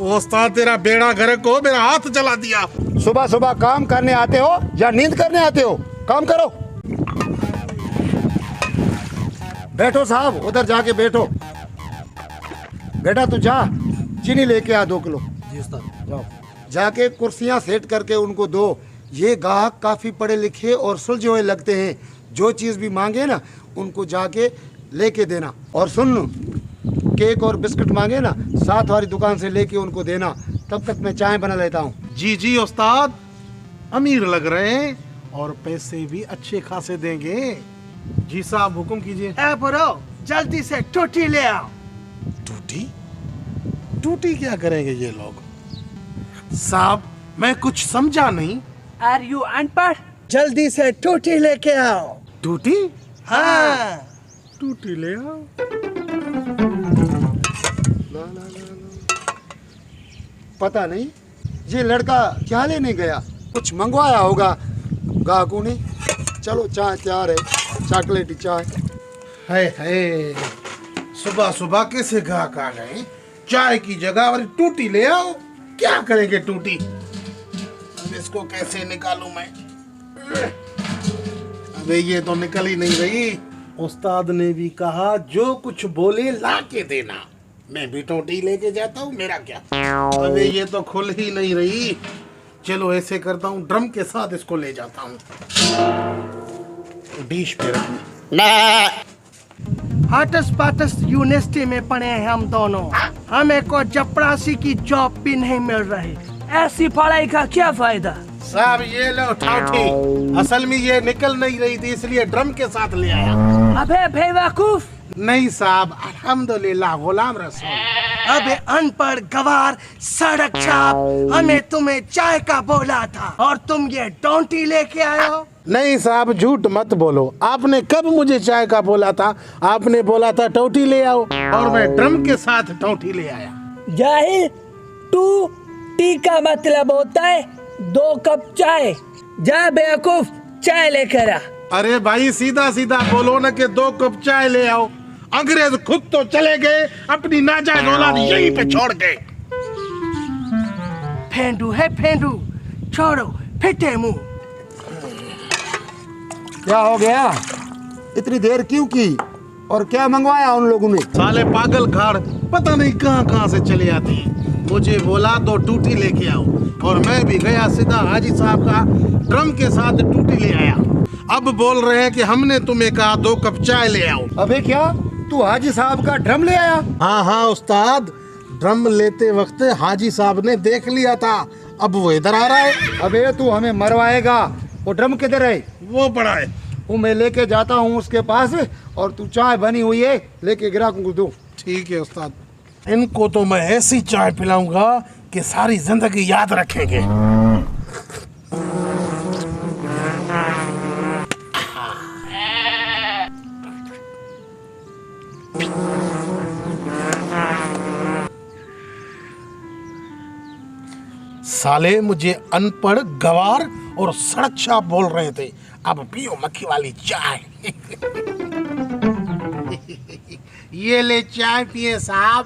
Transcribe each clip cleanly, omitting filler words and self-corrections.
उस्ताद तेरा बेड़ा गर्क हो, मेरा हाथ जला दिया। सुबह सुबह काम करने आते हो या नींद करने आते हो? काम करो। बैठो साहब, उधर जाके बैठो। बेटा तू जा, चीनी लेके आ 2 किलो। जी उस्ताद। जाओ, जाके कुर्सियां सेट करके उनको दो। ये ग्राहक काफी पढ़े लिखे और सुलझे हुए लगते हैं, जो चीज भी मांगे ना उनको जाके लेके देना। और सुन, केक और बिस्कुट मांगे ना साथ वाली दुकान से लेके उनको देना। तब तक मैं चाय बना लेता हूँ। जी जी उस्ताद, अमीर लग रहे हैं और पैसे भी अच्छे खासे देंगे। जी साहब हुक्म कीजिए। ए ब्रो, जल्दी से टूटी ले आओ। टूटी? टूटी क्या करेंगे ये लोग? साहब मैं कुछ समझा नहीं। आर यू अनपढ़? जल्दी से टूटी लेके आओ। टूटी? हाँ। टूटी ले आओ। पता नहीं ये लड़का क्या लेने गया, कुछ मंगवाया होगा ग्राहकों ने। चलो चाय तैयार है, चॉकलेटी चाय। है सुबह सुबह कैसे ग्राहक आ गए? चाय की जगह और टूटी ले आओ। क्या करेंगे टूटी? अब इसको कैसे निकालूं मैं? अबे ये तो निकल ही नहीं रही। उस्ताद ने भी कहा जो कुछ बोले ला के देना। मैं भी टूटी लेके जाता हूँ, मेरा क्या? अबे ये तो खुल ही नहीं रही। चलो ऐसे करता हूँ, ड्रम के साथ इसको ले जाता हूँ, डिश पे रखूं। हटस पाटस यूनिवर्सिटी में पढ़े हैं हम दोनों, हमें को चपरासी की जॉब भी नहीं मिल रही। ऐसी पढ़ाई का क्या फायदा? साहब ये लो ठौठी, असल में ये निकल नहीं रही थी इसलिए ड्रम के साथ ले आया। अबे बेवकूफ। नहीं साहब, अल्हम्दुलिल्लाह गुलाम रसूल। अबे अनपढ़ गवार सड़क छाप, हमें तुम्हें चाय का बोला था और तुम ये डोंटी लेके आए हो। नहीं साहब झूठ मत बोलो, आपने कब मुझे चाय का बोला था? आपने बोला था टोटी ले आओ और मैं ड्रम के साथ टोटी ले आया। जाहिल, टू टी का मतलब होता है 2 कप चाय। जा बेवकूफ, चाय लेकर आ। अरे भाई सीधा सीधा बोलो ना कि 2 कप चाय ले आओ। अंग्रेज खुद तो चले गए, अपनी नाजायज औलाद यहीं पे छोड़ गए। फेंडू है फेंडू, छोड़ो फिटे मुंह। क्या हो गया, इतनी देर क्यों की और क्या मंगवाया उन लोगों ने? साले पागल खाड़ पता नहीं कहाँ कहाँ से चले आते हैं। मुझे बोला 2 टूटी लेके आओ और मैं भी गया सीधा हाजी साहब का ड्रम के साथ टूटी ले आया। अब बोल रहे हैं कि हमने तुम्हें कहा 2 कप चाय ले आओ। अबे क्या तू हाजी साहब का ड्रम ले आया? हाँ हाँ उस्ताद, ड्रम लेते वक्त हाजी साहब ने देख लिया था, अब वो इधर आ रहा है। अबे तू हमें मरवाएगा। वो ड्रम किधर है? वो बड़ा है। वो मैं लेके जाता हूँ उसके पास और तू चाय बनी हुई है लेके ग्राहकों को दो। ठीक है उस्ताद, इनको तो मैं ऐसी चाय पिलाऊंगा कि सारी जिंदगी याद रखेंगे। साले मुझे अनपढ़ गवार और सड़क छाप बोल रहे थे, अब पियो मक्खी वाली चाय। ये ले चाय पिए साहब।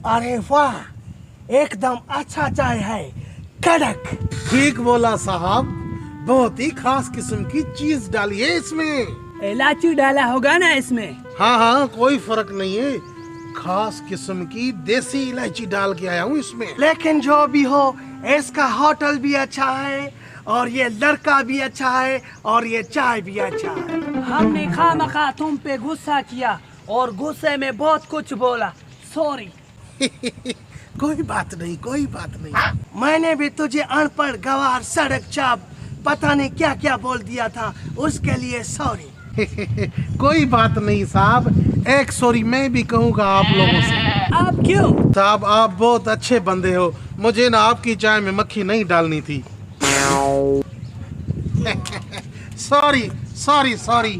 अरे वाह, एकदम अच्छा चाय है, कड़क। ठीक बोला साहब, बहुत ही खास किस्म की चीज डाली है इसमें। इलायची डाला होगा ना इसमें? हाँ हाँ कोई फर्क नहीं है, खास किस्म की देसी इलायची डाल के आया हूँ इसमें। लेकिन जो भी हो, इसका होटल भी अच्छा है और ये लड़का भी अच्छा है और ये चाय भी अच्छा है। हमने खामखा तुम पे गुस्सा किया और गुस्से में बहुत कुछ बोला, सॉरी। कोई बात नहीं, कोई बात नहीं। मैंने भी तुझे अनपढ़ गवार सड़क चाप पता नहीं क्या क्या बोल दिया था, उसके लिए सॉरी। कोई बात नहीं साहब, एक सॉरी मैं भी कहूँगा आप लोगों से। आप क्यों? साहब आप बहुत अच्छे बंदे हो, मुझे ना आपकी चाय में मक्खी नहीं डालनी थी। Sorry sorry sorry.